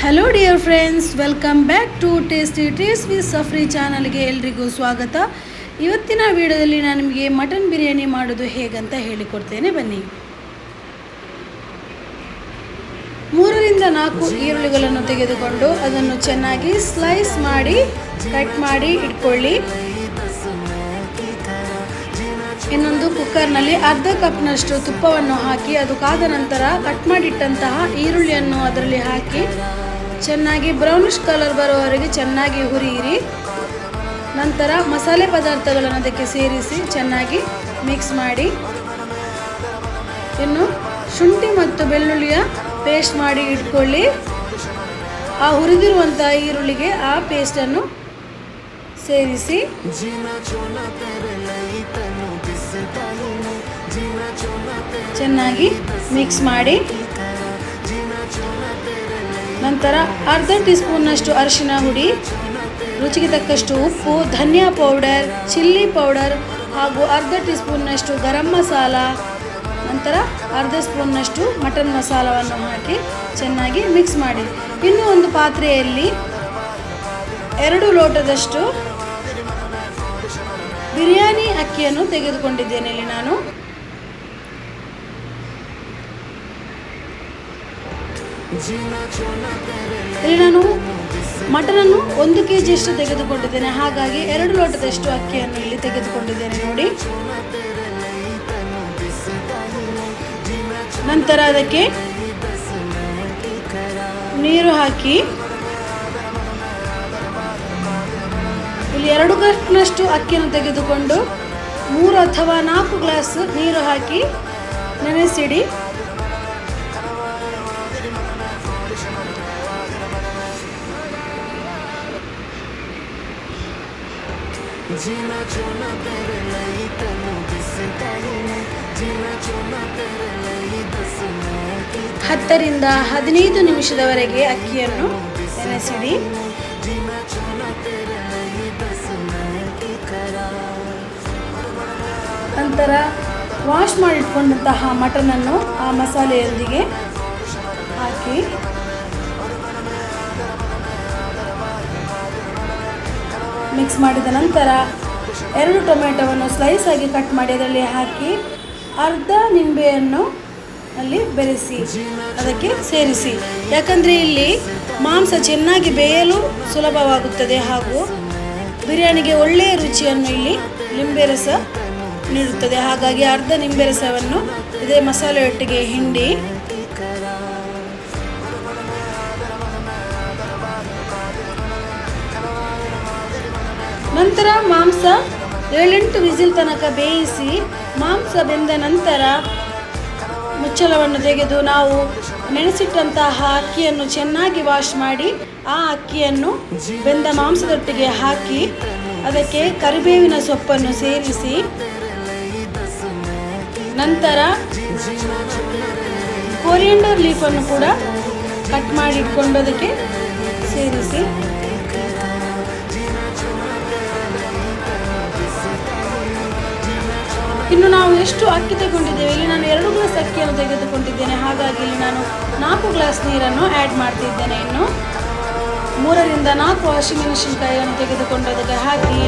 Hello dear friends, welcome back to tasty taste with Safri ಚಾನಲ್ಗೆ ಎಲ್ರಿಗೂ ಸ್ವಾಗತ. ಇವತ್ತಿನ ವಿಡಿಯೋದಲ್ಲಿ ನಾನು ನಿಮಗೆ ಮಟನ್ ಬಿರಿಯಾನಿ ಮಾಡೋದು ಹೇಗಂತ ಹೇಳಿಕೊಡ್ತೇನೆ. ಬನ್ನಿ. 3-4 ಈರುಳ್ಳಿಗಳನ್ನು ತೆಗೆದುಕೊಂಡು ಅದನ್ನು ಚೆನ್ನಾಗಿ ಸ್ಲೈಸ್ ಮಾಡಿ ಕಟ್ ಮಾಡಿ ಇಟ್ಕೊಳ್ಳಿ. ಇನ್ನೊಂದು ಕುಕ್ಕರ್ನಲ್ಲಿ ಅರ್ಧ ಕಪ್ನಷ್ಟು ತುಪ್ಪವನ್ನು ಹಾಕಿ ಅದು ಕಾದ ನಂತರ ಕಟ್ ಮಾಡಿಟ್ಟಂತಹ ಈರುಳ್ಳಿಯನ್ನು ಅದರಲ್ಲಿ ಹಾಕಿ ಚೆನ್ನಾಗಿ ಬ್ರೌನಿಷ್ ಕಲರ್ ಬರುವವರೆಗೆ ಚೆನ್ನಾಗಿ ಹುರಿಯಿರಿ. ನಂತರ ಮಸಾಲೆ ಪದಾರ್ಥಗಳನ್ನು ಅದಕ್ಕೆ ಸೇರಿಸಿ ಚೆನ್ನಾಗಿ ಮಿಕ್ಸ್ ಮಾಡಿ. ಇನ್ನು ಶುಂಠಿ ಮತ್ತು ಬೆಳ್ಳುಳ್ಳಿಯ ಪೇಸ್ಟ್ ಮಾಡಿ ಇಟ್ಕೊಳ್ಳಿ. ಆ ಹುರಿದಿರುವಂತಹ ಈರುಳ್ಳಿಗೆ ಆ ಪೇಸ್ಟನ್ನು ಸೇರಿಸಿ ಚೆನ್ನಾಗಿ ಮಿಕ್ಸ್ ಮಾಡಿ. ನಂತರ ಅರ್ಧ ಟೀ ಸ್ಪೂನ್ನಷ್ಟು ಅರಿಶಿನ ಹುಡಿ, ರುಚಿಗೆ ತಕ್ಕಷ್ಟು ಉಪ್ಪು, ಧನಿಯಾ ಪೌಡರ್, ಚಿಲ್ಲಿ ಪೌಡರ್ ಹಾಗೂ ಅರ್ಧ ಟೀ ಸ್ಪೂನ್ನಷ್ಟು ಗರಂ ಮಸಾಲ, ನಂತರ ಅರ್ಧ ಸ್ಪೂನ್ನಷ್ಟು ಮಟನ್ ಮಸಾಲವನ್ನು ಹಾಕಿ ಚೆನ್ನಾಗಿ ಮಿಕ್ಸ್ ಮಾಡಿ. ಇನ್ನು ಒಂದು ಪಾತ್ರೆಯಲ್ಲಿ 2 ಲೋಟದಷ್ಟು ಬಿರಿಯಾನಿ ಅಕ್ಕಿಯನ್ನು ತೆಗೆದುಕೊಂಡಿದ್ದೇನೆ. ಇಲ್ಲಿ ನಾನು ಮಟನನ್ನು 1 kg ಅಷ್ಟು ತೆಗೆದುಕೊಂಡಿದ್ದೇನೆ. ಹಾಗಾಗಿ 2 ಲೋಟದಷ್ಟು ಅಕ್ಕಿಯನ್ನು ಇಲ್ಲಿ ತೆಗೆದುಕೊಂಡಿದ್ದೇನೆ ನೋಡಿ. ನಂತರ ಅದಕ್ಕೆ ನೀರು ಹಾಕಿ ಇಲ್ಲಿ 2 ಕಪ್ನಷ್ಟು ಅಕ್ಕಿಯನ್ನು ತೆಗೆದುಕೊಂಡು 3 ಅಥವಾ 4 ಗ್ಲಾಸ್ ನೀರು ಹಾಕಿ ನೆನೆಸಿಡಿ. ಹತ್ತರಿಂದ 15 ನಿಮಿಷದವರೆಗೆ ಅಕ್ಕಿಯನ್ನು ನೆನೆಸಿಡಿ. ನಂತರ ವಾಶ್ ಮಾಡಿಟ್ಕೊಂಡಂತಹ ಮಟನನ್ನು ಆ ಮಸಾಲೆಯೊಂದಿಗೆ ಹಾಕಿ ಮಿಕ್ಸ್ ಮಾಡಿದ ನಂತರ 2 ಟೊಮೆಟೊವನ್ನು ಸ್ಲೈಸ್ ಆಗಿ ಕಟ್ ಮಾಡಿ ಅದರಲ್ಲಿ ಹಾಕಿ ಅರ್ಧ ನಿಂಬೆಯನ್ನು ಅಲ್ಲಿ ಬೆರೆಸಿ ಅದಕ್ಕೆ ಸೇರಿಸಿ. ಯಾಕಂದರೆ ಇಲ್ಲಿ ಮಾಂಸ ಚೆನ್ನಾಗಿ ಬೇಯಲು ಸುಲಭವಾಗುತ್ತದೆ ಹಾಗೂ ಬಿರಿಯಾನಿಗೆ ಒಳ್ಳೆಯ ರುಚಿಯನ್ನು ಇಲ್ಲಿ ನಿಂಬೆ ರಸ ನೀಡುತ್ತದೆ. ಹಾಗಾಗಿ ಅರ್ಧ ನಿಂಬೆ ರಸವನ್ನು ಇದೇ ಮಸಾಲೆಯೊಟ್ಟಿಗೆ ಹಿಂಡಿ ನಂತರ ಮಾಂಸ 7-8 ವಿಸಿಲ್ ತನಕ ಬೇಯಿಸಿ ಮಾಂಸ ಬೆಂದ ನಂತರ ಮುಚ್ಚಳವನ್ನು ತೆಗೆದು ನಾವು ನೆನೆಸಿಟ್ಟಂತಹ ಅಕ್ಕಿಯನ್ನು ಚೆನ್ನಾಗಿ ವಾಶ್ ಮಾಡಿ ಆ ಅಕ್ಕಿಯನ್ನು ಬೆಂದ ಮಾಂಸದೊಟ್ಟಿಗೆ ಹಾಕಿ ಅದಕ್ಕೆ ಕರಿಬೇವಿನ ಸೊಪ್ಪನ್ನು ಸೇರಿಸಿ ನಂತರ ಕೊರಿಯಂಡರ್ ಲೀಫನ್ನು ಕೂಡ ಕಟ್ ಮಾಡಿ ಇಟ್ಕೊಂಡು ಅದಕ್ಕೆ ಸೇರಿಸಿ ಇನ್ನು ನಾವು ಎಷ್ಟು ಅಕ್ಕಿ ತಗೊಂಡಿದ್ದೇವೆ, ಇಲ್ಲಿ ನಾನು 2 ಗ್ಲಾಸ್ ಅಕ್ಕಿಯನ್ನು ತೆಗೆದುಕೊಂಡಿದ್ದೇನೆ. ಹಾಗಾಗಿ ಇಲ್ಲಿ ನಾನು 4 ಗ್ಲಾಸ್ ನೀರನ್ನು ಆ್ಯಡ್ ಮಾಡ್ತಿದ್ದೇನೆ. ಇನ್ನು 3-4 ಹಸಿಮೆಣಸಿನಕಾಯಿಯನ್ನು ತೆಗೆದುಕೊಂಡು ಅದಕ್ಕೆ ಹಾಕಿ